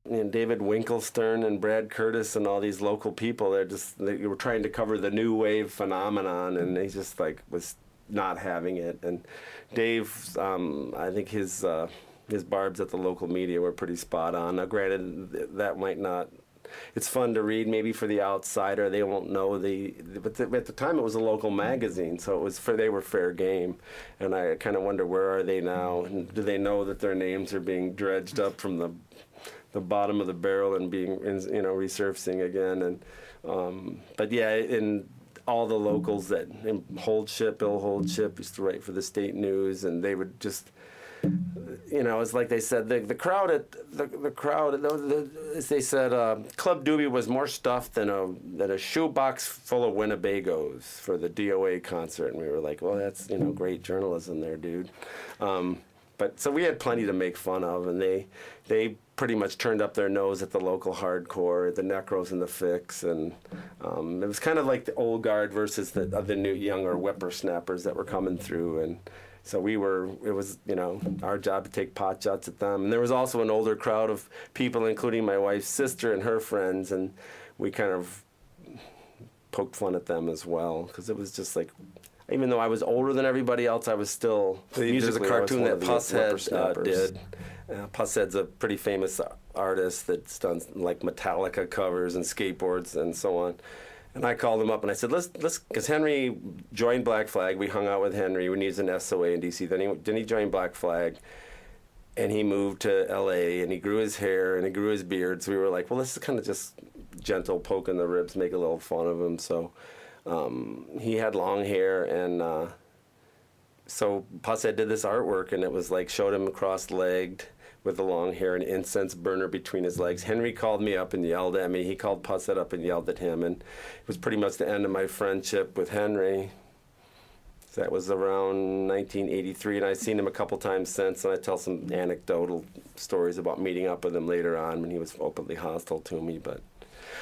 David Winkelstern and Brad Curtis and all these local people. They were trying to cover the new wave phenomenon, and they just like was not having it. And Dave, I think his barbs at the local media were pretty spot on. Now, granted, that might not. It's fun to read maybe for the outsider. They won't know but at the time it was a local magazine, so they were fair game. And I kind of wonder, where are they now? And do they know that their names are being dredged up from the bottom of the barrel and being resurfacing again? And but yeah, in all the locals that Bill Holdship used to write for the State News, and they would just. It's like they said, the crowd, as they said, Club Doobie was more stuffed than a shoebox full of Winnebagos for the DOA concert. And we were like, well, that's, great journalism there, dude. But so we had plenty to make fun of, and they pretty much turned up their nose at the local hardcore, the Necros and the Fix, and it was kind of like the old guard versus the new younger whippersnappers that were coming through. And so it was, our job to take pot shots at them. And there was also an older crowd of people, including my wife's sister and her friends, and we kind of poked fun at them as well, because it was just like, even though I was older than everybody else, I was still, there's a cartoon that Pusshead did. Pusshead's a pretty famous artist that's done like Metallica covers and skateboards and so on. And I called him up and I said, let's, because Henry joined Black Flag. We hung out with Henry when he was in SOA in DC. Then he joined Black Flag, and he moved to LA, and he grew his hair and he grew his beard. So we were like, well, this is kind of just gentle poke in the ribs, make a little fun of him. So he had long hair, and so Pusshead did this artwork, and it was like, showed him cross-legged with the long hair, an incense burner between his legs. Henry called me up and yelled at me. He called Pusshead up and yelled at him, and it was pretty much the end of my friendship with Henry. So that was around 1983, and I've seen him a couple times since, and I tell some anecdotal stories about meeting up with him later on when he was openly hostile to me. But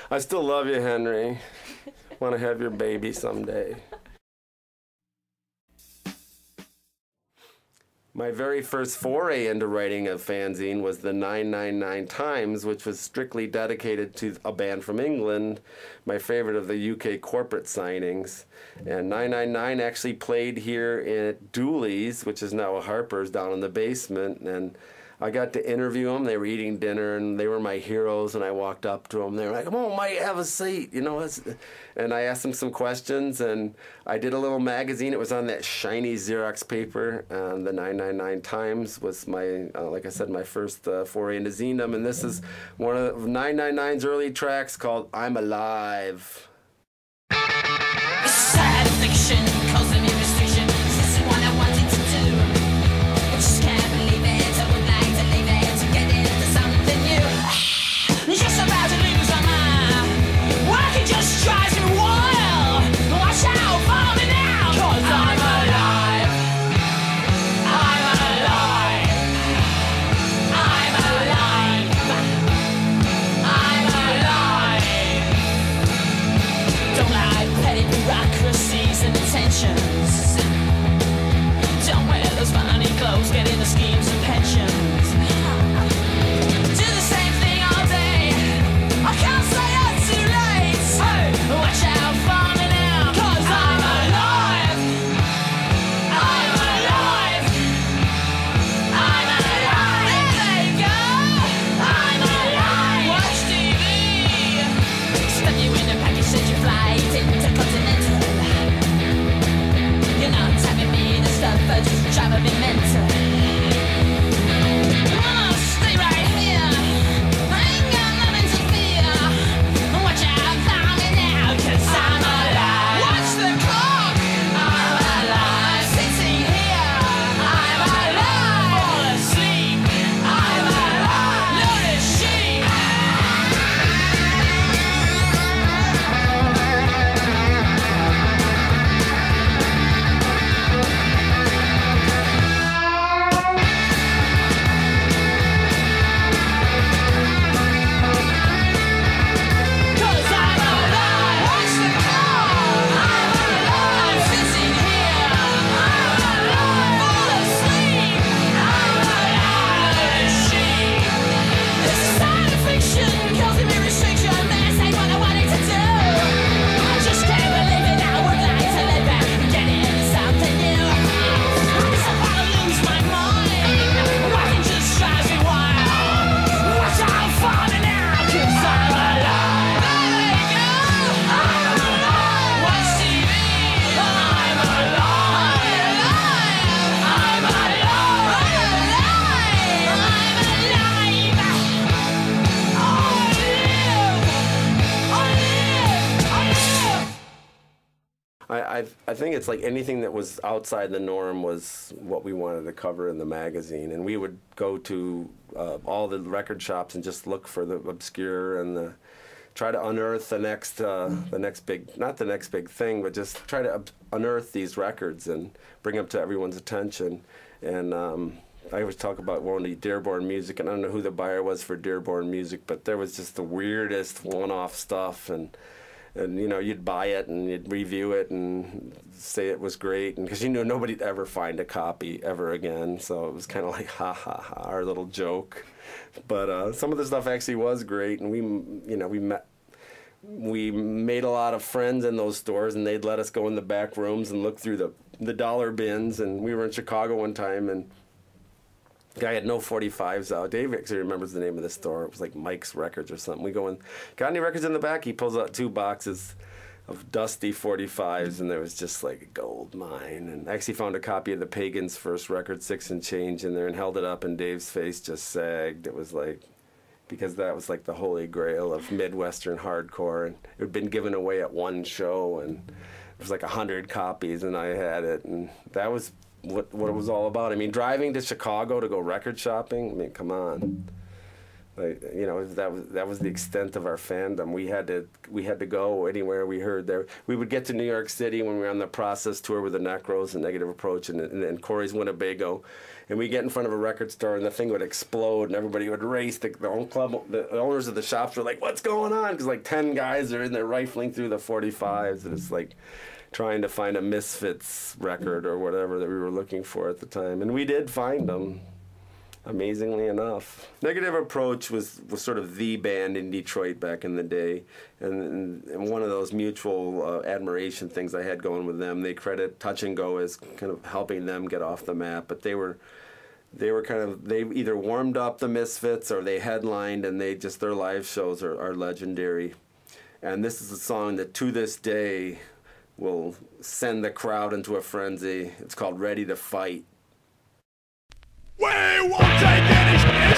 I still love you, Henry. Want to have your baby someday. My very first foray into writing a fanzine was the 999 Times, which was strictly dedicated to a band from England, my favorite of the UK corporate signings. And 999 actually played here at Dooley's, which is now a Harper's, down in the basement. And I got to interview them. They were eating dinner, and they were my heroes. And I walked up to them. They were like, "Come on, Mike, have a seat." And I asked them some questions, and I did a little magazine. It was on that shiny Xerox paper. And the 999 Times was my, like I said, my first foray into zinedom. And this is one of 999's early tracks called "I'm Alive." It's sad fiction, causing me restriction. This is what I wanted to do. I just can't believe it. I would like to leave it to get into something new. Just about to lose my mind. Work it just drives me wild. Watch out for me now, 'cause I'm alive. I'm alive. I'm alive. I'm alive. Don't like petty bureaucracies and attention. I think it's like anything that was outside the norm was what we wanted to cover in the magazine, and we would go to all the record shops and just look for the obscure and try to unearth the next big, not the next big thing, but just try to unearth these records and bring them to everyone's attention. And I always talk about wanting Dearborn music, and I don't know who the buyer was for Dearborn music, but there was just the weirdest one-off stuff, and you know, you'd buy it and you'd review it and say it was great, and because you knew nobody'd ever find a copy ever again, so it was kind of like ha ha ha, our little joke. But some of the stuff actually was great, and we made a lot of friends in those stores, and they'd let us go in the back rooms and look through the dollar bins. And we were in Chicago one time, and the guy had no 45s out. Dave actually remembers the name of the store. It was like Mike's Records or something. We go in, got any records in the back? He pulls out 2 boxes of dusty 45s, and there was just like a gold mine. And I actually found a copy of the Pagans' first record, 6 and Change, in there, and held it up, and Dave's face just sagged. It was like, because that was like the holy grail of Midwestern hardcore, and it had been given away at one show, and it was like 100 copies, and I had it, and that was what it was all about. I mean, driving to Chicago to go record shopping, I mean, come on. Like, you know, that was the extent of our fandom. We had to go anywhere we heard there. We would get to New York City when we were on the Process tour with the Necros and Negative Approach and Corey's Winnebago, and we get in front of a record store and the thing would explode and everybody would race. The owners of the shops were like, "What's going on?" Because like 10 guys are in there rifling through the 45s, and it's like trying to find a Misfits record or whatever that we were looking for at the time, and we did find them. Amazingly enough. Negative Approach was sort of the band in Detroit back in the day, and one of those mutual admiration things I had going with them. They credit Touch and Go as kind of helping them get off the map, but they either warmed up the Misfits or they headlined, and their live shows are legendary. And this is a song that to this day will send the crowd into a frenzy. It's called Ready to Fight. We won't take any shit.